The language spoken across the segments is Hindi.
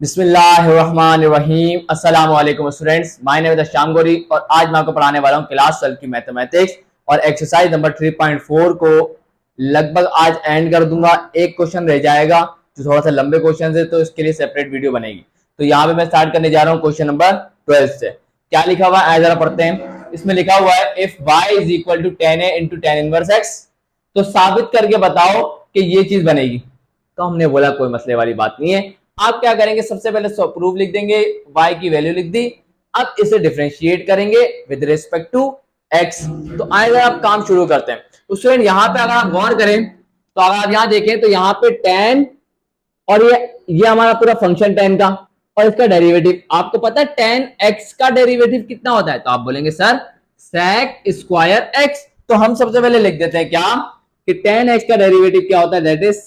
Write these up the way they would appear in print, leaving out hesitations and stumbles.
बिस्मिल्लाहिर्रहमानिर्रहीम। अस्सलाम वालेकुम students, my name is Shyam Gauri और आज मैं आपको पढ़ाने वाला हूँ क्लास 12 की मैथमेटिक्स और एक्सरसाइज नंबर 3.4 को लगभग आज एंड कर दूंगा। एक क्वेश्चन रह जाएगा जो थोड़ा सा लंबे क्वेश्चन है, तो इसके लिए सेपरेट वीडियो बनेगी। तो यहाँ पे मैं स्टार्ट करने जा रहा हूँ क्वेश्चन नंबर 12 से। क्या लिखा हुआ है जरा पढ़ते हैं। इसमें लिखा हुआ है if y is equal to 10a into ten inverse x, तो साबित करके बताओ कि ये चीज बनेगी। तो हमने बोला कोई मसले वाली बात नहीं है। आप क्या करेंगे, सबसे पहले प्रूफ लिख देंगे, y की वैल्यू लिख दी। अब इसे डिफरेंशिएट करेंगे विद रिस्पेक्ट टू x। तो आइए आप काम शुरू करते हैं। तो स्टूडेंट यहाँ पे अगर आप गौर करें तो अगर आप यहाँ देखें तो यहाँ पे 10 और ये हमारा पूरा फंक्शन 10 का और इसका डेरिवेटिव आपको पता है 10x का डेरिवेटिव कितना होता है। तो आप बोलेंगे सर sec स्क्वायर x। तो हम सबसे पहले लिख देते हैं क्या कि 10x का डेरिवेटिव क्या होता है, that is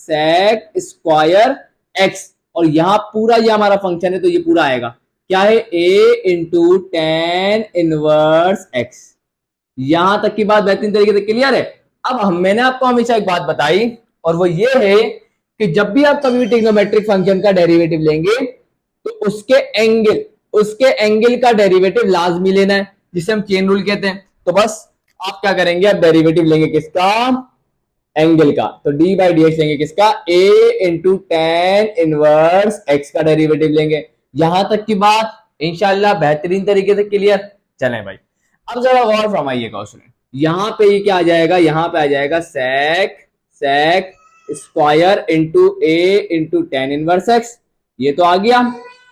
sec square x। और यहाँ पूरा ये हमारा फंक्शन है तो ये पूरा आएगा क्या है, a into ten inverse x। यहां तक की बात बेहतरीन तरीके से क्लियर है। अब मैंने आपको हमेशा एक बात बताई और वो ये है कि जब भी आप कभी भी ट्रिग्नोमेट्रिक फंक्शन का डेरिवेटिव लेंगे तो उसके एंगल का डेरिवेटिव लाजमी लेना है, जिसे हम चेन रूल कहते हैं। तो बस आप क्या करेंगे, आप डेरिवेटिव लेंगे किसका, एंगल का। तो डी बाई डी एक्स लेंगे किसका, a into ten inverse x का डेरिवेटिव लेंगे। यहां तक की बात इंशाल्लाह बेहतरीन तरीके से क्लियर। चलें भाई, अब जरा गौर फरमाइएगा उसमें। यहां पे ये क्या आ जाएगा, यहां पे आ जाएगा sec square into a into ten inverse x. ये तो आ गया।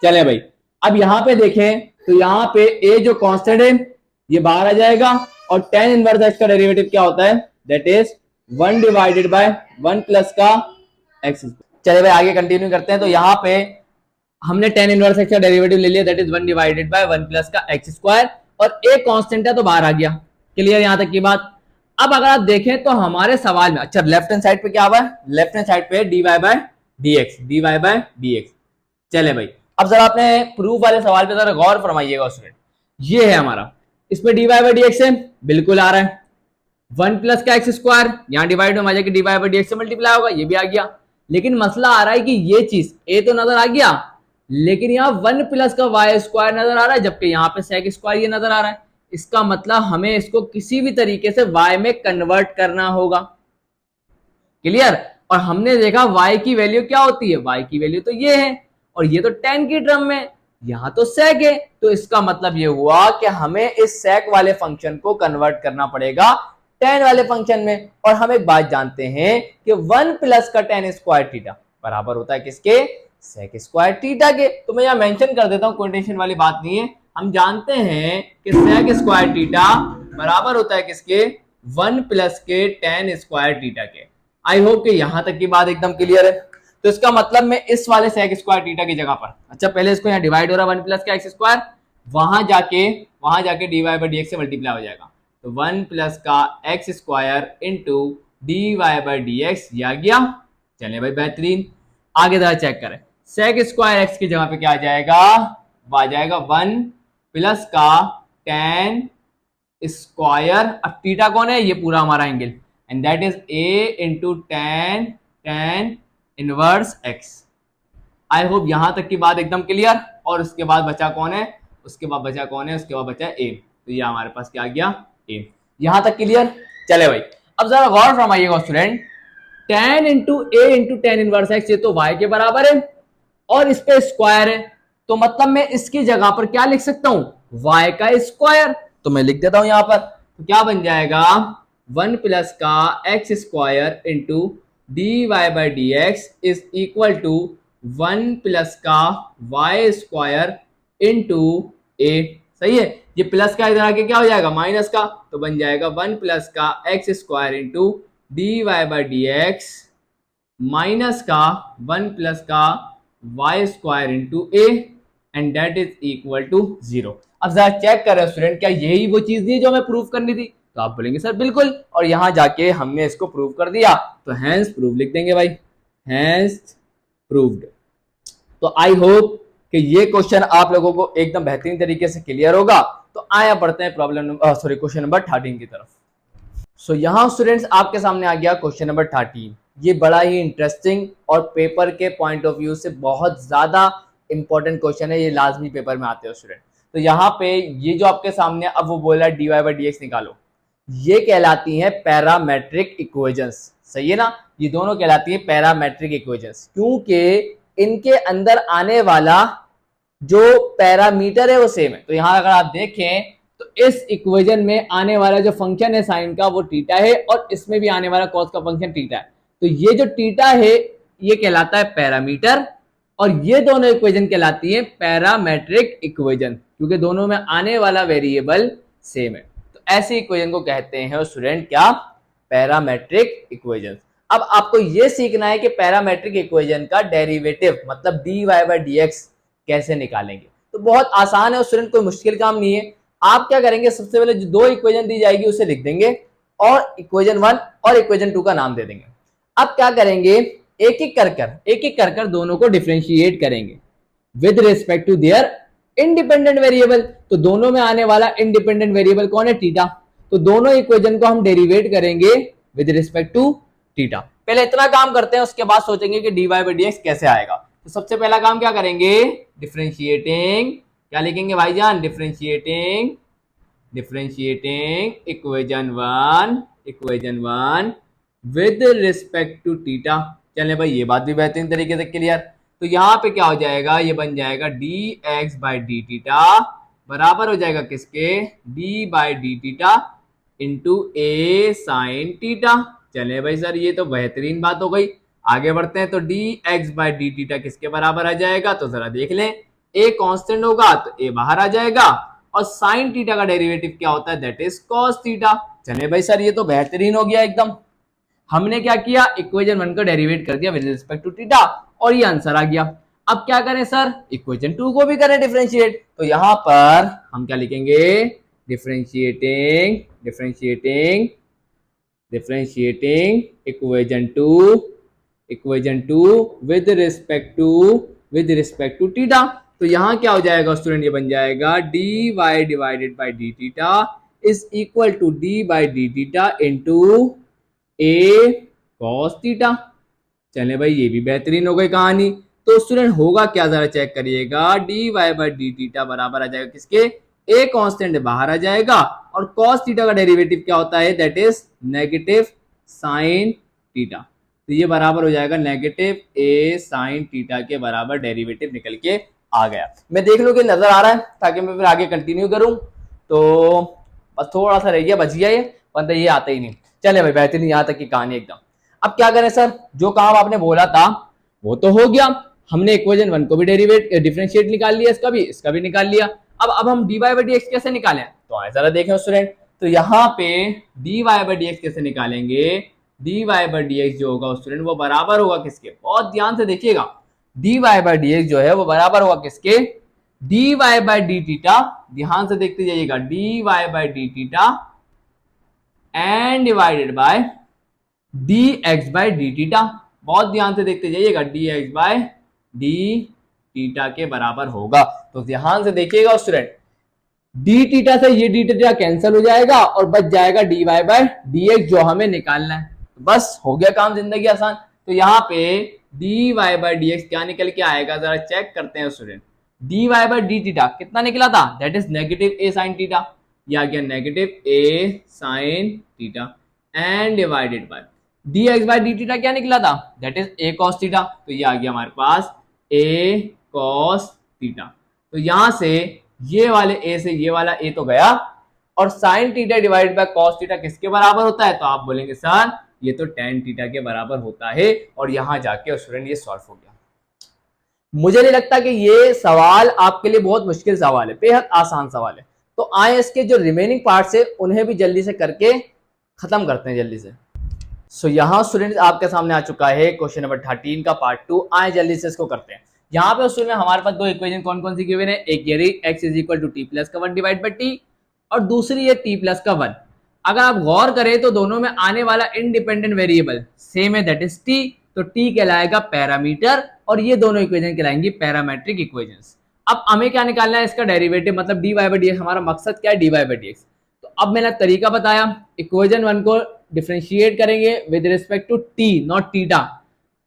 चले भाई, अब यहां पे देखें तो यहां पे a जो कांस्टेंट है ये बाहर आ जाएगा और टेन इनवर्स एक्स का डेरिवेटिव क्या होता है, that is 1 divided by 1 plus का एक्स। चले भाई आगे कंटिन्यू करते हैं। तो यहाँ पे हमने टेन इनवर्स एक्स का डेरिवेटिव ले लिया, that is 1 divided by 1 plus का एक्स स्क्वायर और एक कांस्टेंट है तो बाहर आ गया। क्लियर यहां तक की बात। अब अगर आप देखें तो हमारे सवाल में अच्छा लेफ्ट हैंड साइड पे क्या हुआ है, लेफ्ट हैंड साइड पे dy बाय dx। चले भाई, अब जरा आपने प्रूफ वाले सवाल पे जरा गौर फरमाइएगा स्टूडेंट। ये है हमारा, इसमें dy बाय dx है, बिल्कुल आ रहा है। 1 प्लस का एक्स स्क्वायर यहाँ डिवाइड में जाके dy बाई dx से मल्टीप्लाई होगा, ये भी आ गया। लेकिन मसला आ रहा है कि ये चीज a तो नजर आ गया, लेकिन यहाँ 1 प्लस का वाई स्क्वायर नजर आ रहा है, जबकि यहाँ पे सेक स्क्वायर ये नजर आ रहा है। इसका मतलब हमें इसको किसी भी तरीके से y में कन्वर्ट करना होगा। क्लियर। और हमने देखा y की वैल्यू क्या होती है, y की वैल्यू तो ये है और ये तो 10 की टर्म में, यहां तो सेक है। तो इसका मतलब ये हुआ कि हमें इस सेक वाले फंक्शन को कन्वर्ट करना पड़ेगा 10 वाले फंक्शन में। और हम एक बात जानते हैं कि 1 प्लस का टेन स्क्वायर थीटा बराबर होता है किसके, सेक स्क्वायर थीटा के। तो मैं यहां मेंशन कर देता हूं, कोई टेंशन वाली बात नहीं है। हम जानते हैं कि सेक स्क्वायर थीटा बराबर होता है किसके, 1 प्लस के टेन स्क्वायर थीटा के। आई होप कि यहां तक की बात एकदम क्लियर है। तो इसका मतलब मैं इस वाले सेक स्क्वायर थीटा की जगह पर, अच्छा पहले इसको यहाँ डिवाइड हो रहा है 1 प्लस का एक्स स्क्वायर, वहां जाके d y by d x से मल्टीप्लाई हो जाएगा। तो 1 प्लस का x square into d y by d x, ये आ गया। चलिए भाई बेहतरीन, आगे जरा चेक करें। सेक स्क्वायर एक्स की जगह पे क्या आ जाएगा, वो आ जाएगा 1 प्लस का टेन स्क्वायर, अब थीटा कौन है, ये पूरा हमारा angle, and that is a into ten inverse x. I hope यहां तक की बात एकदम क्लियर। और उसके बाद बचा कौन है, उसके बाद बचा a। तो ये हमारे पास क्या आ गया, a। यहां तक क्लियर। चले भाई, अब जरा गौर फरमाइएगा student, ten into a into ten inverse x, ये तो y के बराबर है और इस पे स्क्वायर है। तो मतलब मैं इसकी जगह पर क्या लिख सकता हूं, y का स्क्वायर। तो मैं लिख देता हूं यहां पर, तो क्या बन जाएगा, 1 प्लस का x square into d y by d x is equal to 1 plus का वाई स्क्वायर इंटू ए। सही है, ये प्लस का इधर आके क्या हो जाएगा, माइनस का। तो बन जाएगा 1 प्लस का x square into d y by d x minus का 1 प्लस का y square into a, and that is equal to 0। अब जरा चेक करें स्टूडेंट, क्या यही वो चीज थी जो हमें प्रूव करनी थी। तो आप बोलेंगे सर बिल्कुल, और यहां जाके हमने इसको प्रूव कर दिया। तो हैंस प्रूव लिख देंगे भाई, हैंस प्रूव्ड। तो आई होप कि ये क्वेश्चन आप लोगों को एकदम बेहतरीन तरीके से क्लियर होगा। तो आया पढ़ते हैं क्वेश्चन नंबर 13 की तरफ। सो यहां स्टूडेंट्स आपके सामने आ गया क्वेश्चन नंबर 13। ये बड़ा ही इंटरेस्टिंग और पेपर के पॉइंट ऑफ व्यू से बहुत ज्यादा इंपॉर्टेंट क्वेश्चन है, ये लाजमी पेपर में आते हैं स्टूडेंट। तो यहाँ पे ये जो आपके सामने अब वो बोला dy बाई डी एक्स निकालो, ये कहलाती हैं पैरामेट्रिक इक्वेशंस, सही है ना। ये दोनों कहलाती हैं पैरामेट्रिक इक्वेशंस, क्योंकि इनके अंदर आने वाला जो पैरामीटर है वो सेम है। तो यहां अगर आप देखें तो इस इक्वेशन में आने वाला जो फंक्शन है साइन का वो थीटा है, और इसमें भी आने वाला कॉस का फंक्शन थीटा है। तो ये जो थीटा है ये कहलाता है पैरामीटर, और ये दोनों इक्वेशन कहलाती है पैरामेट्रिक इक्वेशन, क्योंकि दोनों में आने वाला वेरिएबल सेम है। तो ऐसी इक्वेशन को कहते हैं स्टूडेंट क्या, पैरामेट्रिक इक्वेशन। अब आपको ये सीखना है कि पैरामेट्रिक इक्वेशन का डेरिवेटिव मतलब dy बाई डी एक्स कैसे निकालेंगे। तो बहुत आसान है स्टूडेंट, कोई मुश्किल काम नहीं है। आप क्या करेंगे, सबसे पहले जो दो इक्वेशन दी जाएगी उसे लिख देंगे और इक्वेशन 1 और इक्वेशन 2 का नाम दे देंगे। अब क्या करेंगे, एक एक कर दोनों को डिफरेंशिएट करेंगे with respect to their independent variable. तो दोनों में आने वाला इंडिपेंडेंट वेरिएबल कौन है, थीटा। तो दोनों इक्वेशन को हम डेरिवेट करेंगे विद रिस्पेक्ट टू थीटा। पहले इतना काम करते हैं, उसके बाद सोचेंगे कि dy बाई डी एक्स कैसे आएगा। तो सबसे पहला काम क्या करेंगे, डिफरेंशिएटिंग, क्या लिखेंगे भाईजान, differentiating equation 1 with respect to theta. चले भाई ये बात भी बेहतरीन तरीके से क्लियर। तो यहाँ पे क्या हो जाएगा, ये बन जाएगा dx बाई डी थीटा बराबर हो जाएगा किसके, d by d theta into a sine theta. चले भाई सर ये तो बेहतरीन बात हो गई। आगे बढ़ते हैं, तो dx बाई डी थीटा किसके बराबर आ जाएगा, तो जरा देख लें, a कांस्टेंट होगा तो a बाहर आ जाएगा, और साइन थीटा का डेरिवेटिव क्या होता है, दैट इज कॉस थीटा। चले भाई सर ये तो बेहतरीन हो गया एकदम। हमने क्या किया, इक्वेशन 1 को डेरिवेट कर दिया विद रिस्पेक्ट टू थीटा और ये आंसर आ गया। अब क्या करें सर, इक्वेशन 2 को भी करें डिफरेंशिएट। तो यहां पर हम क्या लिखेंगे, differentiating equation 2 with respect to theta. तो यहां क्या हो जाएगा स्टूडेंट, ये बन जाएगा dy divided by d theta is equal to d by d theta into a cos theta. चले भाई ये भी बेहतरीन हो गई कहानी। तो स्टूडेंट होगा क्या, जरा चेक करिएगा, dy बाई डी थीटा बराबर आ जाएगा किसके, a कांस्टेंट बाहर आ जाएगा, और cos थीटा का डेरिवेटिव क्या होता है, that is negative sine theta. तो ये बराबर हो जाएगा नेगेटिव a साइन थीटा के बराबर डेरिवेटिव निकल के आ गया। मैं देख लूं कि नजर आ रहा है, ताकि मैं फिर आगे कंटिन्यू करूं। तो बस थोड़ा सा रह गया, बच गया ये, वरना ये आता ही नहीं। चले भाई बेहतरीन, यहां तक की कहानी एकदम। अब क्या करें सर, जो काम आपने बोला था वो तो हो गया, हमने इक्वेशन 1 को भी डिफरेंशिएट निकाल लिया, इसका भी निकाल लिया। अब हम dy बाई डी एक्स कैसे निकालें, तो आए जरा देखें स्टूडेंट। तो यहाँ पे dy बाई डी एक्स कैसे निकालेंगे, dy बाई डी एक्स जो होगा स्टूडेंट वो बराबर होगा किसके, बहुत ध्यान से देखिएगा, dy बाई डी एक्स जो है वो बराबर होगा किसके, dy बाई डी थीटा, ध्यान से देखते जाइएगा, dy by d theta and divided by dx by d theta. बहुत ध्यान से देखते जाइएगा, dx बाय डी थीटा के बराबर होगा। तो ध्यान से देखिएगा स्टूडेंट, डी थीटा से ये डी थीटा कैंसिल हो जाएगा और बच जाएगा dy बाय dx जो हमें निकालना है। तो बस हो गया काम, जिंदगी आसान। तो यहाँ पे dy बाय dx क्या निकल के आएगा, जरा चेक करते हैं student. dy by d theta कितना निकला था, that is negative a sine theta, ये आ गया negative a sine theta and divided by dx by d theta क्या निकला था, that is a cos theta. तो ये आ गया हमारे पास a cos थीटा। तो यहां से ये वाले a से ये वाला a तो गया, और sine theta divided bye cos theta किसके बराबर होता है, तो आप बोलेंगे सर ये तो tan थीटा के बराबर होता है। और यहां जाके स्टूडेंट ये सॉल्व हो गया। मुझे नहीं लगता कि ये सवाल आपके लिए बहुत मुश्किल सवाल है, बेहद आसान सवाल है। तो आए इसके जो रिमेनिंग पार्ट्स है उन्हें भी जल्दी से करके खत्म करते हैं जल्दी से। सो यहाँ स्टूडेंट्स आपके सामने आ चुका है क्वेश्चन नंबर 13 का पार्ट 2। आए जल्दी से इसको करते हैं। यहाँ पे उसमें हमारे पास दो इक्वेशन कौन कौन सी गिवन है, एक ये रही x is equal to t plus का 1 डिवाइड बाई टी, और दूसरी है t प्लस का 1। अगर आप गौर करें तो दोनों में आने वाला इंडिपेंडेंट वेरिएबल सेम है, दैट इज t। तो t कहलाएगा पैरामीटर और ये दोनों इक्वेशन कहलाएंगी पैरामेट्रिक इक्वेशंस। अब हमें क्या निकालना है, इसका डेरिवेटिव मतलब dy बाई डी एक्स। हमारा मकसद क्या है, dy बाई डी एक्स। तो अब मैंने तरीका बताया, इक्वेशन 1 को डिफरेंशिएट करेंगे with respect to t, not theta.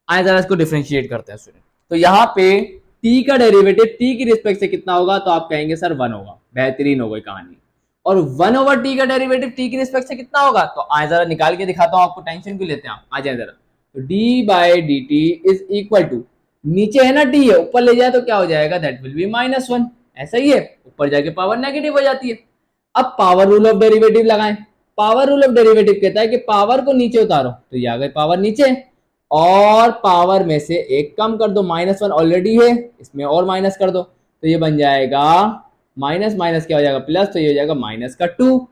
आए जरा इसको डिफरेंशिएट करते हैं स्टूडेंट। तो यहाँ पे टी का डेरिवेटिव टी की रिस्पेक्ट से कितना होगा, तो आप कहेंगे सर 1 होगा। बेहतरीन हो गई कहानी। और 1 ओवर टी का डेरिवेटिव टी की रिस्पेक्ट से कितना होगा, तो आए जरा निकाल के दिखाता हूं आपको, टेंशन क्यों लेते हैं आप, आ जाए जरा। तो d by d t is equal to, नीचे है ना टी है, ऊपर ले जाए तो क्या हो जाएगा, दैट विल बी -1। ऐसा ही है, ऊपर जाके पावर नेगेटिव हो जाती है। अब पावर रूल ऑफ डेरिवेटिव लगाएं। पावर रूल ऑफ डेरिवेटिव कहता है कि पावर को नीचे उतारो, तो ये आ गई पावर नीचे, और पावर में से एक कम कर दो, -1 ऑलरेडी है, इसमें और माइनस कर दो, तो ये बन जाएगा माइनस माइनस क्या हो जाएगा प्लस, तो ये हो जाएगा -2।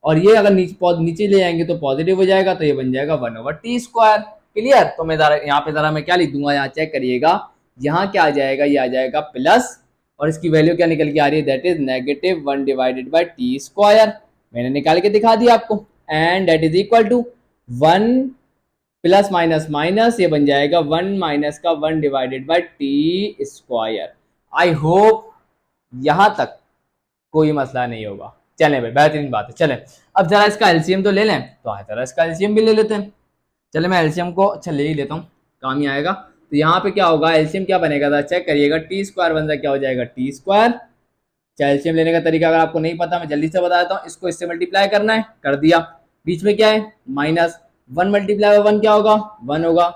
और ये अगर नीचे ले जाएंगे तो पॉजिटिव हो जाएगा, तो ये बन जाएगा 1 ओवर टी स्क्वायर। क्लियर। तो मैं यहाँ पे जरा मैं क्या लिख दूंगा, यहाँ चेक करिएगा, यहाँ क्या आ जाएगा, ये आ जाएगा प्लस, और इसकी वैल्यू क्या निकल के आ रही है, that is -1 divided by t square. मैंने निकाल के दिखा दिया आपको। And that is equal to 1 plus minus minus, ये बन जाएगा 1 माइनस का 1 divided by t square. I hope यहां तक कोई मसला नहीं होगा। चलें भाई, बेहतरीन बात है। चलें अब जरा इसका एलसीएम तो ले लें, तो आए जरा इसका एलसीएम भी ले लेते हैं। चले मैं एलसीएम को अच्छा ले ही लेता हूँ, काम ही आएगा। तो यहाँ पे क्या होगा, एलसीएम क्या बनेगा, जरा चेक करिएगा, टी स्क्वायर बन जाए क्या हो जाएगा, टी स्क्वायर। एलसीएम लेने का तरीका अगर आपको नहीं पता, मैं जल्दी से बता देता हूँ। इसको इससे मल्टीप्लाई करना है, कर दिया, बीच में क्या है -1 मल्टीप्लाई बाय 1 क्या होगा, 1 होगा,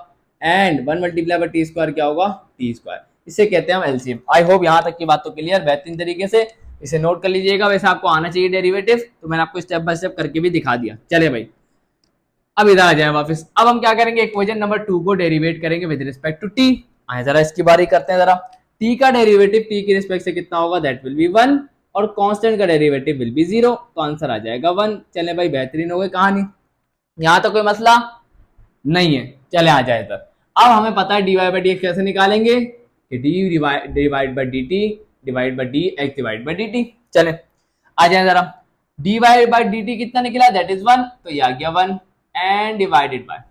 and 1 multiply by t square क्या होगा, टी स्क्वायर। इसे कहते हैं हम एलसीएम। आई होप यहाँ तक की बात तो क्लियर, बेहतरीन तरीके से इसे नोट कर लीजिएगा। वैसे आपको आना चाहिए डेरिवेटिव, तो मैंने आपको स्टेप बाय स्टेप करके भी दिखा दिया। चले भाई अब इधर आ जाए वापस। अब हम क्या करेंगे, इक्वेशन नंबर 2 को डेरिवेट करेंगे विद रिस्पेक्ट टू टी। आए जरा इसकी बारी करते हैं। जरा टी का डेरिवेटिव टी की रिस्पेक्ट से कितना होगा, दैट विल बी 1, और कांस्टेंट का डेरिवेटिव विल बी 0, तो आंसर आ जाएगा 1। चले भाई बेहतरीन हो गई कहानी, यहाँ तो कोई मसला नहीं है। चले आ जाए इधर। अब हमें पता है d y by d x कैसे निकालेंगे, कि d divide by d t divide by d x divide by d t. चले आ जाए जरा, d y by d t कितना निकला, दैट इज 1, तो ये आ गया 1 एंड डिवाइडेड बाय,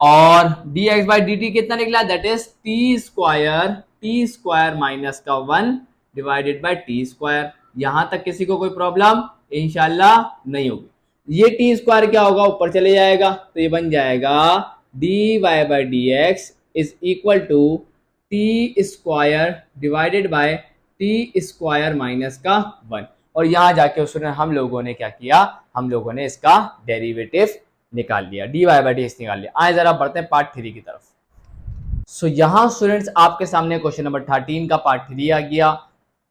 और D x by d t कितना निकला, that is T square minus का 1 डिवाइडेड बाय टी स्क्वायर। यहां तक किसी को कोई प्रॉब्लम इंशाल्लाह नहीं होगी। ये टी स्क्वायर क्या होगा, ऊपर चले जाएगा, तो ये बन जाएगा d y by d x is equal to t square divided by t square minus का 1। और यहां जाके उसने हम लोगों ने क्या किया, हम लोगों ने इसका डेरिवेटिव निकाल लिया, d y by d x निकाल लिया। आए जरा बढ़ते हैं पार्ट 3 की तरफ। सो यहाँ स्टूडेंट्स आपके सामने क्वेश्चन नंबर 13 का पार्ट 3 आ गया,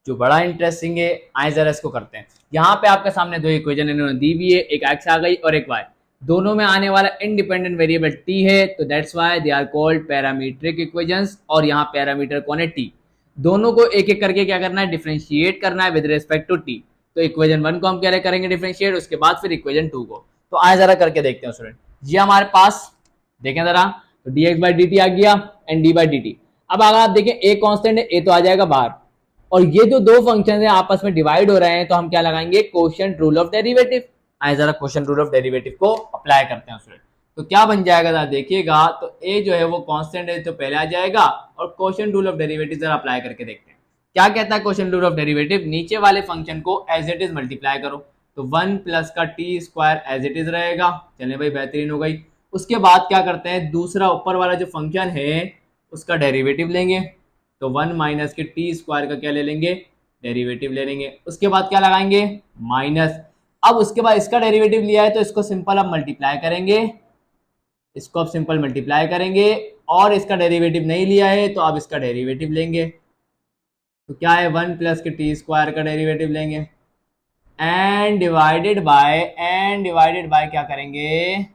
जो बड़ा इंटरेस्टिंग है। आए जरा इसको करते हैं। यहाँ पे आपके सामने दो इक्वेशन इन्होंने दी हुई है, एक एक्स आ गई और एक वाई। दोनों में आने वाला इंडिपेंडेंट वेरिएबल टी है, तो that's why they are called parametric equations. और यहाँ पैरामीटर कौन है, टी। दोनों को एक एक करके क्या करना है, डिफरेंशिएट करना है विद रिस्पेक्ट टू टी। तो इक्वेशन 1 को हम क्या करेंगे डिफरेंशिएट, उसके बाद फिर इक्वेशन 2 को। तो आए जरा करके देखते हैं स्टूडेंट। ये हमारे पास देखें जरा, तो d x by d t आ गया and d by d t. अब अगर आप देखें ए कांस्टेंट है, ए तो आ जाएगा बाहर, और ये जो दो फंक्शन है आपस में डिवाइड हो रहे हैं, तो हम क्या लगाएंगे, क्वोशिएंट रूल ऑफ डेरिवेटिव। आए जरा क्वोशिएंट रूल ऑफ डेरिवेटिव को अप्लाई करते हैं स्टूडेंट। तो क्या बन जाएगा जरा देखिएगा, तो ए जो है वो कांस्टेंट है तो पहले आ जाएगा, और क्वोशिएंट रूल ऑफ डेरिवेटिव जरा अप्लाई करके देखते हैं। क्या कहता है क्वोशिएंट रूल ऑफ डेरिवेटिव, नीचे वाले फंक्शन को एज इट इज मल्टीप्लाई करो, तो 1 प्लस का t square as it is रहेगा। चलिए भाई बेहतरीन हो गई। उसके बाद क्या करते हैं, दूसरा ऊपर वाला जो फंक्शन है उसका डेरिवेटिव लेंगे, तो 1 माइनस के टी स्क्वायर का क्या ले लेंगे, डेरिवेटिव ले लेंगे। उसके बाद क्या लगाएंगे, माइनस। अब उसके बाद इसका डेरिवेटिव लिया है तो इसको सिंपल अब मल्टीप्लाई करेंगे, इसको अब सिंपल मल्टीप्लाई करेंगे, और इसका डेरिवेटिव नहीं लिया है तो अब इसका डेरिवेटिव लेंगे। तो क्या है, 1 प्लस के टी स्क्वायर का डेरिवेटिव लेंगे, एंड डिवाइडेड बाय क्या करेंगे,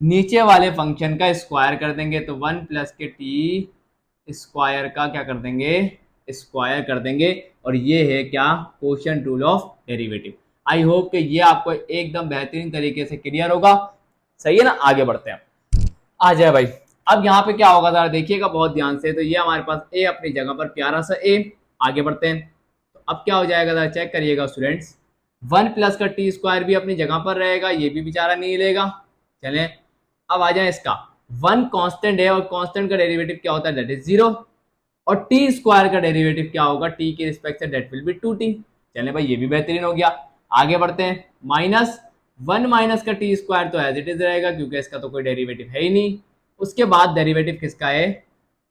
नीचे वाले फंक्शन का स्क्वायर कर देंगे, तो 1 प्लस के टी स्क्वायर का क्या कर देंगे, स्क्वायर कर देंगे। और ये है क्या, quotient rule of derivative. I hope कि ये आपको एकदम बेहतरीन तरीके से क्लियर होगा। सही है ना, आगे बढ़ते हैं। आ जाए भाई। अब यहाँ पे क्या होगा जरा देखिएगा बहुत ध्यान से। तो ये हमारे पास ए अपनी जगह पर प्यारा सा ए। आगे बढ़ते हैं। तो अब क्या हो जाएगा जरा चेक करिएगा स्टूडेंट्स, 1 प्लस का टी स्क्वायर भी अपनी जगह पर रहेगा, ये भी बेचारा नहीं लेगा। चलें अब आ जाए इसका 1 कांस्टेंट है, और कांस्टेंट का डेरिवेटिव क्या होता है, दैट इज 0, और टी स्क्वायर का डेरिवेटिव क्या होगा, टी के respect say that will B 2t। चलें भाई ये भी बेहतरीन हो गया। आगे बढ़ते हैं। माइनस 1 माइनस का टी स्क्वायर तो एज इट इज रहेगा क्योंकि इसका तो कोई डेरिवेटिव है ही नहीं। उसके बाद डेरिवेटिव किसका है,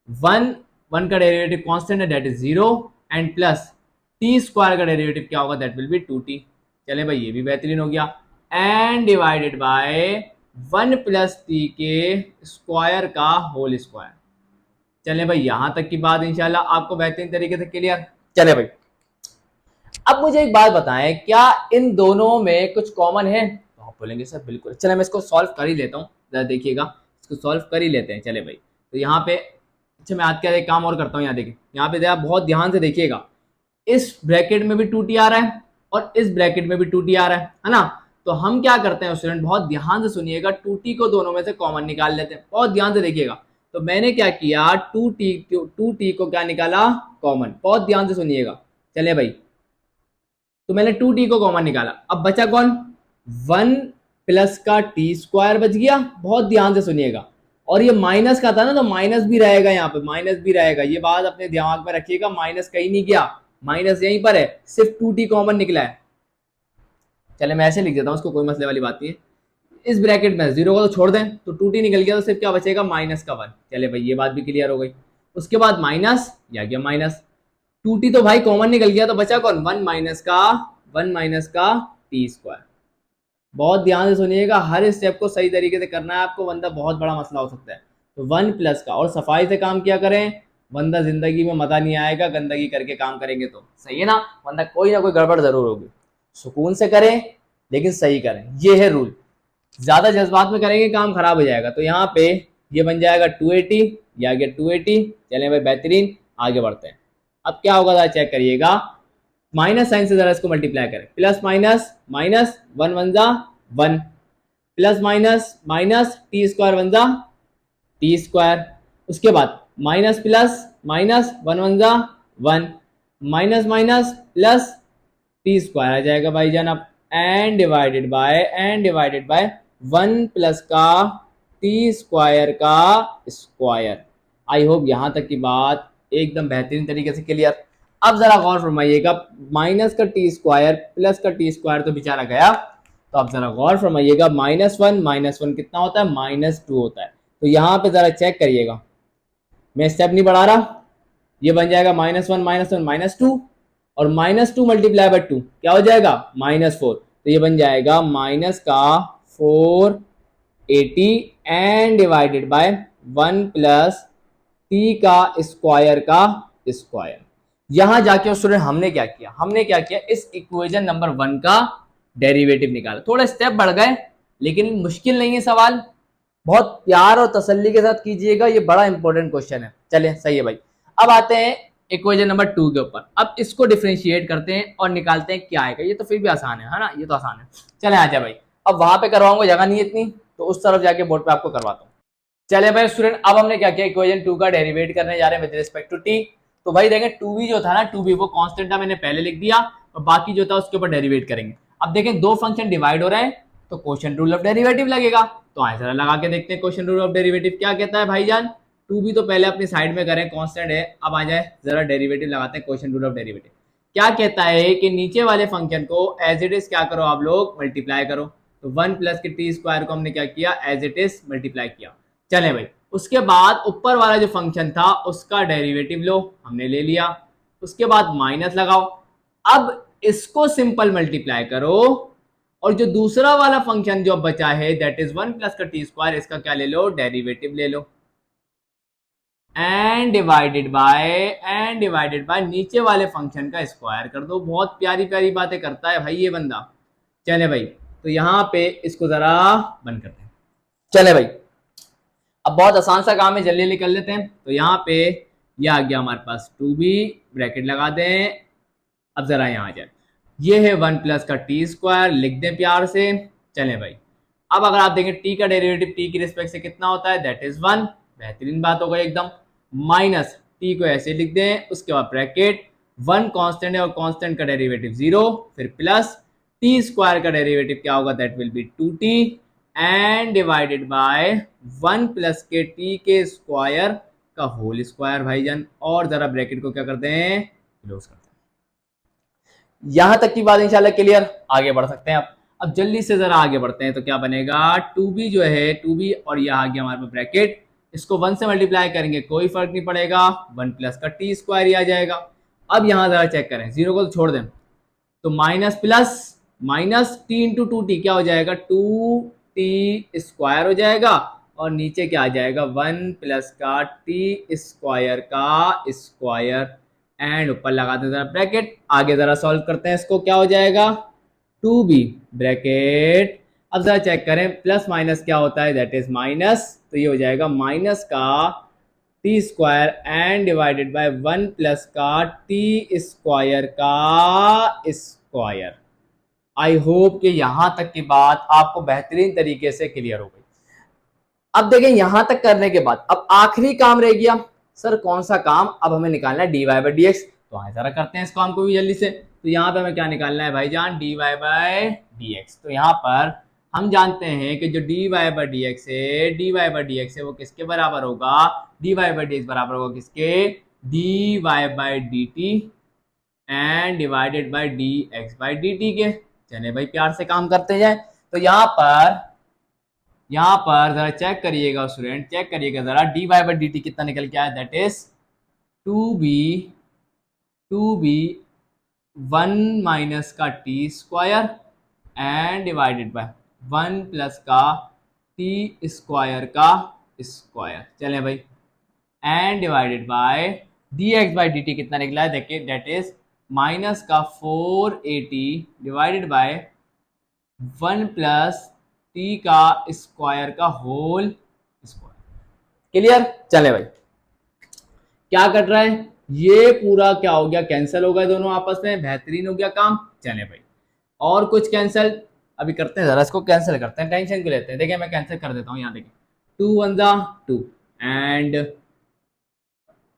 1, 1 का डेरिवेटिव कांस्टेंट है that is 0 and plus t square का डेरिवेटिव क्या होगा, दैट विल बी 2t। चले भाई ये भी बेहतरीन हो गया। And divided by 1 plus T के स्क्वायर का होल स्क्वायर। चले भाई यहां तक की बात इंशाल्लाह आपको बेहतरीन तरीके से क्लियर। चले भाई अब मुझे एक बात बताएं, क्या इन दोनों में कुछ कॉमन है, तो आप बोलेंगे सर बिल्कुल। चले मैं इसको सॉल्व कर ही लेता हूँ, जरा देखिएगा इसको सॉल्व कर ही लेते हैं। चले भाई तो यहाँ पे अच्छा मैं आज क्या एक काम और करता हूँ, यहाँ देखिए यहाँ पे जरा बहुत ध्यान से देखिएगा, इस ब्रैकेट में भी 2t आ रहा है और इस ब्रैकेट में भी 2t आ रहा है ना। तो हम क्या करते हैं स्टूडेंट, बहुत ध्यान से सुनिएगा, 2t को दोनों में से कॉमन निकाल लेते हैं। बहुत ध्यान से देखिएगा, तो मैंने क्या किया, 2t को क्या निकाला कॉमन, बहुत ध्यान से सुनिएगा। चलिए भाई तो मैंने 2t को कॉमन निकाला, अब बचा कौन, 1 प्लस का टी स्क्वायर बच गया। बहुत ध्यान से सुनिएगा, और ये माइनस का था ना तो माइनस भी रहेगा, यहाँ पे माइनस भी रहेगा, ये बात अपने दिमाग में रखिएगा, माइनस कहीं नहीं गया, माइनस यहीं पर है, सिर्फ 2t कॉमन निकला है। चले मैं ऐसे लिख देता हूँ उसको, कोई मसले वाली बात नहीं है। इस ब्रैकेट में 0 को तो छोड़ दें तो 2t निकल गया, तो सिर्फ क्या बचेगा माइनस का 1। चले भाई ये बात भी क्लियर हो गई। उसके बाद माइनस या गया माइनस, 2t तो भाई कॉमन निकल गया, तो बचा कौन, 1 माइनस का टी स्क्वायर। बहुत ध्यान से सुनिएगा, हर स्टेप को सही तरीके से करना है आपको, वरना बहुत बड़ा मसला हो सकता है। तो 1 प्लस का, और सफाई से काम किया करें, वरना जिंदगी में मजा नहीं आएगा, गंदगी करके काम करेंगे तो सही है ना, वरना कोई ना कोई गड़बड़ जरूर होगी। सुकून से करें लेकिन सही करें, ये है रूल। ज्यादा जज्बात में करेंगे काम खराब हो जाएगा। तो यहाँ पे ये बन जाएगा 280, ये आ गया 280। चलें भाई बेहतरीन, आगे बढ़ते हैं। अब क्या होगा जरा चेक करिएगा, माइनस साइन से जरा इसको मल्टीप्लाई करें, प्लस माइनस माइनस, 1 1 जा 1, plus minus minus, T square 1 जा टी स्क्वायर। उसके बाद माइनस प्लस माइनस, 1 1 जा 1, minus minus plus, t square आ जाएगा भाई जान। अब एंड डिवाइडेड बाय 1 प्लस का टी स्क्वायर का स्क्वायर। आई होप यहां तक की बात एकदम बेहतरीन तरीके से क्लियर। अब जरा गौर फरमाइएगा, माइनस का टी स्क्वायर प्लस का टी स्क्वायर तो बेचारा गया, तो अब जरा गौर फरमाइएगा, माइनस वन कितना होता है, -2 होता है। तो यहाँ पे जरा चेक करिएगा, मैं स्टेप नहीं बढ़ा रहा, ये बन जाएगा -1 -2, और -2 मल्टीप्लाई बाय 2 क्या हो जाएगा, -4। तो ये बन जाएगा माइनस का 480 and divided by 1 plus t का स्क्वायर का स्क्वायर। यहां जाके स्टूडेंट हमने क्या किया, इस इक्वेशन नंबर 1 का डेरिवेटिव निकाला। थोड़ा स्टेप बढ़ गए लेकिन मुश्किल नहीं है सवाल, बहुत प्यार और तसल्ली के साथ कीजिएगा, ये बड़ा इंपॉर्टेंट क्वेश्चन है। चलिए सही है भाई, अब आते हैं इक्वेशन नंबर 2 के ऊपर। अब इसको डिफरेंशिएट करते हैं और निकालते हैं क्या आएगा। ये तो फिर भी आसान है ना, ये तो आसान है। चले आ जाए भाई, अब वहां पे करवाऊंगा, जगह नहीं है इतनी, तो उस तरफ जाके बोर्ड पे आपको करवाता हूँ। चले भाई स्टूडेंट, अब हमने क्या किया, इक्वेशन 2 का डेरिवेट करने जा रहे हैं विद रिस्पेक्ट टू टी। तो भाई देखें 2b जो था ना, 2b वो कांस्टेंट था, मैंने पहले लिख दिया, और बाकी जो था उसके ऊपर डेरिवेट करेंगे। अब देखें दो फंक्शन डिवाइड हो रहे हैं तो क्वोशिएंट रूल ऑफ डेरिवेटिव लगेगा। तो आए जरा लगा के देखते हैं क्वोशिएंट रूल ऑफ डेरिवेटिव क्या कहता है भाईजान। 2b तो पहले अपनी साइड में करें, कांस्टेंट है। अब आ जाए जरा डेरिवेटिव लगाते हैं, क्वोशिएंट रूल ऑफ डेरिवेटिव क्या कहता है कि नीचे वाले फंक्शन को एज इट इज क्या करो आप लोग, मल्टीप्लाई करो। तो 1 प्लस के टी स्क्वायर को हमने क्या किया, एज इट इज मल्टीप्लाई किया। चले भाई उसके बाद ऊपर वाला जो फंक्शन था उसका डेरिवेटिव लो, हमने ले लिया। उसके बाद माइनस लगाओ, अब इसको सिंपल मल्टीप्लाई करो, और जो दूसरा वाला फंक्शन जो बचा है दैट इज 1 प्लस का टी स्क्वायर, इसका क्या ले लो, डेरिवेटिव ले लो। एंड डिवाइडेड बाय नीचे वाले फंक्शन का स्क्वायर कर दो। बहुत प्यारी प्यारी बातें करता है भाई ये बंदा। चले भाई तो यहां पे इसको जरा बंद करते हैं। चले भाई अब बहुत आसान सा काम है, जल्दी जल्दी कर लेते हैं। तो यहाँ पे ये आ गया हमारे पास 2b, ब्रैकेट लगा दें। अब जरा यहाँ आ जाए, ये है 1 प्लस का टी स्क्वायर, लिख दें प्यार से। चलें भाई अब अगर आप देखें टी का डेरिवेटिव टी की रिस्पेक्ट से कितना होता है, दैट इज 1। बेहतरीन बात हो गई एकदम। माइनस टी को ऐसे लिख दें, उसके बाद ब्रैकेट, 1 कांस्टेंट है और कांस्टेंट का डेरिवेटिव 0, फिर प्लस टी स्क्वायर का डेरिवेटिव क्या होगा, that will B 2t and divided by 1 plus के टी के स्क्वायर का होल स्क्वायर भाईजान। और जरा ब्रैकेट को क्या करते हैं, क्लोज करते हैं। यहां तक की बात इंशाल्लाह क्लियर, आगे बढ़ सकते हैं। अब अब जल्दी से जरा आगे बढ़ते हैं, तो क्या बनेगा 2b जो है 2b और यह आ गया हमारे पास ब्रैकेट, इसको 1 से मल्टीप्लाई करेंगे कोई फर्क नहीं पड़ेगा, 1 प्लस का टी स्क्वायर ही आ जाएगा। अब यहाँ जरा चेक करें, जीरो को तो छोड़ दें, तो minus plus minus T into two T क्या हो जाएगा 2t स्क्वायर हो जाएगा, और नीचे क्या आ जाएगा 1 प्लस का टी स्क्वायर का स्क्वायर, एंड ऊपर लगा दें जरा ब्रैकेट। आगे जरा सॉल्व करते हैं इसको, क्या हो जाएगा 2b ब्रैकेट। अब जरा चेक करें प्लस माइनस क्या होता है, दैट इज माइनस, तो ये हो जाएगा माइनस का t square and divided by 1 plus का टी स्क्वायर का स्क्वायर। आई होप कि यहां तक की बात आपको बेहतरीन तरीके से क्लियर हो गई। अब देखें यहां तक करने के बाद अब आखिरी काम रह गया, सर कौन सा काम, अब हमें निकालना है d y by d x. तो आए जरा करते हैं इस काम को भी जल्दी से। तो यहाँ पे हमें क्या निकालना है भाईजान, d y by d x. तो यहाँ पर हम जानते हैं कि जो d y by d x है, d y by d x है वो किसके बराबर होगा, d y by d x बराबर होगा किसके, d y by d t and divided by d x by d t के। चलिए भाई प्यार से काम करते जाए। तो यहाँ पर जरा चेक करिएगा स्टूडेंट, चेक करिएगा जरा, d y by d t कितना निकल के आया, दैट इज 2b 1 माइनस का t square and divided by 1 plus का टी स्क्वायर का स्क्वायर। चलें भाई, and divided by d x by d t कितना निकला है, देखिए दैट इज माइनस का 480 डिवाइडेड बाय 1 प्लस टी का स्क्वायर का होल स्क्वायर। क्लियर। चले भाई, क्या कट रहा है, ये पूरा क्या हो गया, कैंसिल हो गए दोनों आपस में, बेहतरीन हो गया काम। चले भाई और कुछ कैंसिल अभी करते हैं, जरा इसको कैंसिल करते हैं, टेंशन क्यों लेते हैं। देखिए मैं कैंसिल कर देता हूँ, यहाँ देखिए 2 1 जा 2 एंड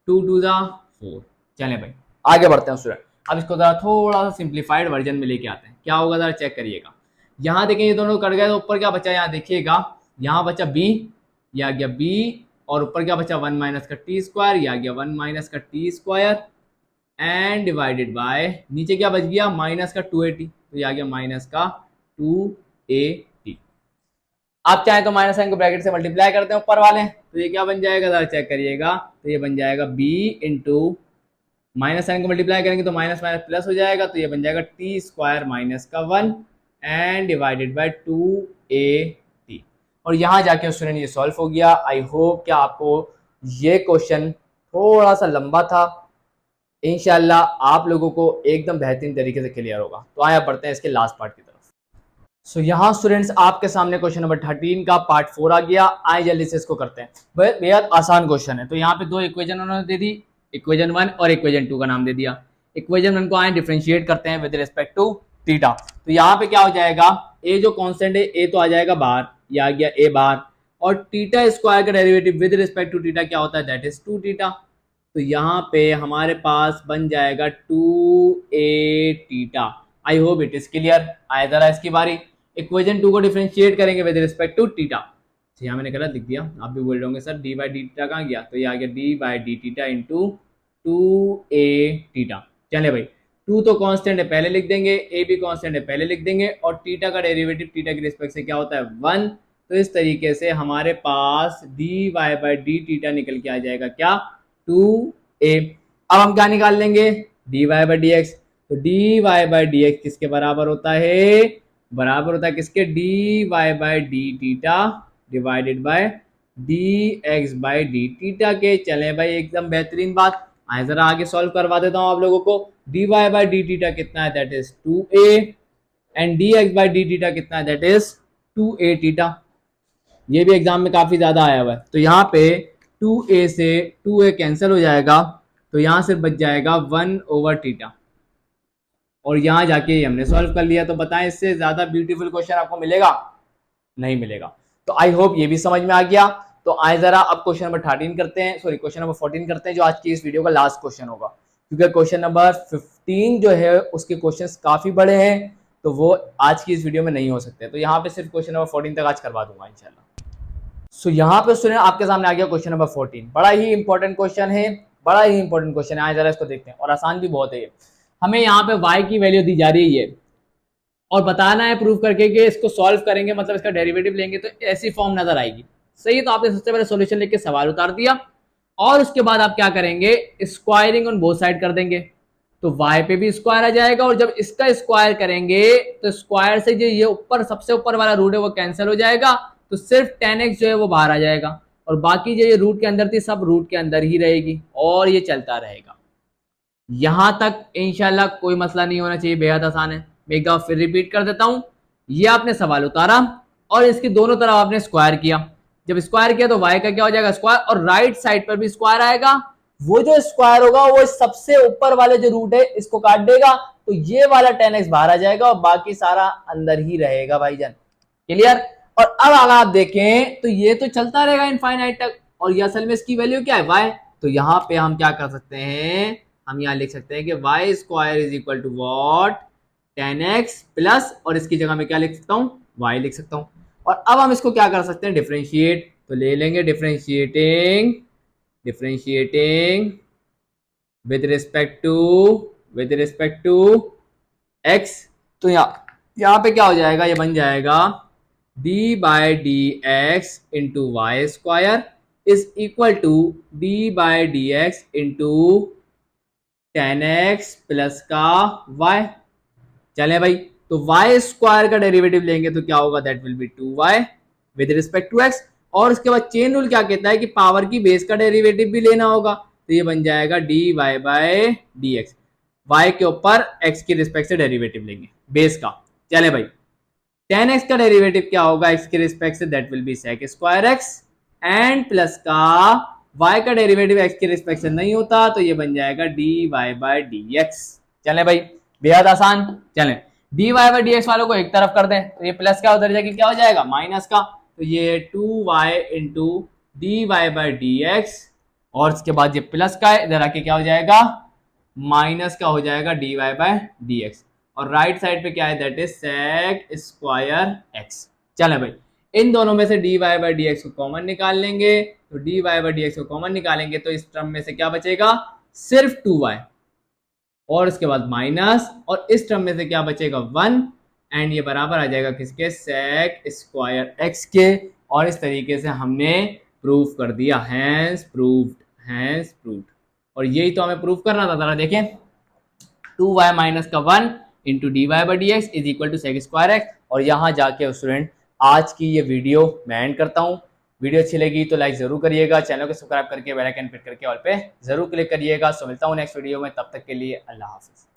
2 2 जा 4। चले भाई आगे बढ़ते हैं स्टूडेंट। अब इसको जरा थोड़ा सा सिंप्लीफाइड वर्जन में लेके आते हैं, क्या होगा जरा चेक करिएगा। यहाँ देखें ये दोनों कट गए, तो ऊपर क्या बचा, यहाँ देखिएगा, यहाँ बचा b, यह आ गया b, और ऊपर क्या बचा 1 माइनस का टी स्क्वायर, यह आ गया 1 माइनस का t square and divided bye नीचे क्या बच गया माइनस का 280, तो यह आ गया माइनस का 280। आप चाहे तो माइनस साइन को ब्रैकेट से मल्टीप्लाई करते हैं ऊपर वाले, तो ये क्या बन जाएगा जरा चेक करिएगा, तो ये बन जाएगा b इंटू माइनस साइन को मल्टीप्लाई करेंगे तो माइनस माइनस प्लस हो जाएगा, तो ये बन जाएगा टी स्क्वायर माइनस का 1 एंड डिवाइडेड बाय 2a। और यहाँ जाके स्टूडेंट ये सॉल्व हो गया। आई होप कि आपको ये क्वेश्चन थोड़ा सा लंबा था, इंशाल्लाह आप लोगों को एकदम बेहतरीन तरीके से क्लियर होगा। तो आया बढ़ते हैं इसके लास्ट पार्ट की तरफ। सो यहाँ स्टूडेंट्स आपके सामने क्वेश्चन नंबर 13 का पार्ट 4 आ गया। आए जल्दी से इसको करते हैं, बेहद आसान क्वेश्चन है। तो यहाँ पे दो इक्वेशन उन्होंने दे दी, इक्वेशन 1 और इक्वेशन 2 का नाम दे दिया। इक्वेशन 1 को आए डिफरेंशिएट करते हैं विद रिस्पेक्ट टू थीटा। तो यहाँ पे क्या हो जाएगा, ए जो कांस्टेंट है ए तो आ जाएगा बाहर, ये आ गया ए बार, और थीटा स्क्वायर का derivative with respect to theta क्या होता है, दैट इज 2 थीटा। तो यहाँ पे हमारे पास बन जाएगा 2a theta. I hope it is clear. आए जरा इसकी बारी, इक्वेशन 2 को डिफरेंशिएट करेंगे विद रिस्पेक्ट टू थीटा। तो यहाँ मैंने गलत लिख दिया, आप भी बोल रहे होंगे sir D by d theta कहाँ गया, तो ये आ गया D by d theta into 2a theta. चले भाई 2 तो कांस्टेंट है पहले लिख देंगे, a भी कांस्टेंट है पहले लिख देंगे, और थीटा का डेरिवेटिव थीटा के रिस्पेक्ट से क्या होता है 1। तो इस तरीके से हमारे पास d y by d theta निकल के आ जाएगा क्या 2a। अब हम क्या निकाल लेंगे, d y by d x. तो d y by d x किसके बराबर होता है, बराबर होता है किसके, d y by d theta divided by d x by d theta के। चले भाई एकदम बेहतरीन बात। आए जरा आगे सॉल्व करवा देता हूं आप लोगों को। D y by d theta कितना है, that is 2a, and d x by d theta कितना है, दैट इज 2a थीटा। ये भी एग्जाम में काफी ज्यादा आया हुआ है। तो यहाँ पे 2a से 2a कैंसिल हो जाएगा, तो यहाँ से बच जाएगा 1 ओवर थीटा, और यहाँ जाके हमने सॉल्व कर लिया। तो बताएं इससे ज्यादा ब्यूटीफुल क्वेश्चन आपको मिलेगा, नहीं मिलेगा। तो आई होप ये भी समझ में आ गया। तो आए जरा अब क्वेश्चन नंबर 13 करते हैं, सॉरी क्वेश्चन नंबर 14 करते हैं, जो आज की इस वीडियो का लास्ट क्वेश्चन होगा, क्योंकि क्वेश्चन नंबर 15 जो है उसके क्वेश्चंस काफी बड़े हैं, तो वो आज की इस वीडियो में नहीं हो सकते। तो यहाँ पे सिर्फ क्वेश्चन नंबर 14 तक आज करवा दूंगा इंशाल्लाह। सो यहाँ पे स्टूडेंट आपके सामने आ गया क्वेश्चन नंबर 14। बड़ा ही इंपॉर्टेंट क्वेश्चन है, बड़ा ही इंपॉर्टेंट क्वेश्चन है। आए जरा इसको देखते हैं, और आसान भी बहुत है ये। हमें यहाँ पे y की वैल्यू दी जा रही है, और बताना है प्रूव करके कि इसको सॉल्व करेंगे, मतलब इसका डेरिवेटिव लेंगे तो ऐसी फॉर्म नजर आएगी। सही है, तो आपने सबसे पहले सॉल्यूशन लेके सवाल उतार दिया और उसके बाद आप क्या करेंगे, स्क्वायरिंग ऑन बोथ साइड कर देंगे, तो y पे भी स्क्वायर आ जाएगा और जब इसका स्क्वायर करेंगे तो स्क्वायर से जो ये ऊपर सबसे ऊपर वाला रूट है वो कैंसिल हो जाएगा, तो सिर्फ 10x जो है वो बाहर आ जाएगा और बाकी जो ये रूट के अंदर थी सब रूट के अंदर ही रहेगी और ये चलता रहेगा। यहां तक इंशाल्लाह कोई मसला नहीं होना चाहिए, बेहद आसान है। मैं एक दफा फिर रिपीट कर देता हूं, ये आपने सवाल उतारा और इसकी दोनों तरफ आपने स्क्वायर किया, जब स्क्वायर किया तो y का क्या हो जाएगा स्क्वायर और राइट साइड पर भी स्क्वायर आएगा, वो जो स्क्वायर होगा वो सबसे ऊपर वाले जो रूट है इसको काट देगा, तो ये वाला 10x बाहर आ जाएगा और बाकी सारा अंदर ही रहेगा भाईजान। क्लियर। और अब अगर आप देखें तो ये तो चलता रहेगा इनफाइनाइट तक और ये असल में इसकी वैल्यू क्या है y, तो यहां पे हम क्या कर सकते हैं, हम यहां लिख सकते हैं कि y square is equal to what 10x plus और इसकी जगह में क्या लिख सकता हूं y लिख सकता हूं। और अब हम इसको क्या कर सकते हैं डिफरेंशिएट, तो ले लेंगे differentiating with respect to x, तो यहाँ पे क्या हो जाएगा, ये बन जाएगा d by d x into y square is equal to d by d x into 10x plus का y। चले भाई, तो y स्क्वायर का डेरिवेटिव लेंगे तो क्या होगा, that will be 2y with respect to x और उसके बाद चेन रूल क्या कहता है कि पावर की बेस का डेरिवेटिव भी लेना होगा, तो ये बन जाएगा dy बाय dx, y के ऊपर x की रिस्पेक्ट से डेरिवेटिव लेंगे बेस का। चले भाई 10x का डेरिवेटिव क्या होगा x के रिस्पेक्ट से, that will B sec square x and plus का y का डेरिवेटिव x के रिस्पेक्ट से नहीं होता तो ये बन जाएगा dy बाय dx। चले भाई बेहद आसान। चले dy बाय dx वालों को एक तरफ कर दें तो ये प्लस का उधर जाके क्या हो जाएगा माइनस का, तो ये 2y into dy bye dx और इसके बाद ये प्लस का है इधर आके क्या हो जाएगा माइनस का हो जाएगा dy बाय dx और राइट साइड पे क्या है that is sec square x। चले भाई इन दोनों में से dy बाय dx को कॉमन निकाल लेंगे, तो dy बाय dx को कॉमन निकालेंगे तो इस टर्म में से क्या बचेगा सिर्फ 2y और इसके बाद माइनस और इस टर्म में से क्या बचेगा 1 एंड ये बराबर आ जाएगा किसके sec स्क्वायर x के। और इस तरीके से हमने प्रूफ कर दिया, हैंस प्रूव्ड। और यही तो हमें प्रूफ करना था, जरा देखें 2y माइनस का 1 into d y by d x is equal to sec square x. और यहाँ जाके स्टूडेंट आज की ये वीडियो मैं एंड करता हूँ। वीडियो अच्छी लगी तो लाइक जरूर करिएगा, चैनल को सब्सक्राइब करके बेल आइकन क्लिक करके ऑल पे जरूर क्लिक करिएगा। सो मिलता हूँ नेक्स्ट वीडियो में, तब तक के लिए अल्लाह हाफिज।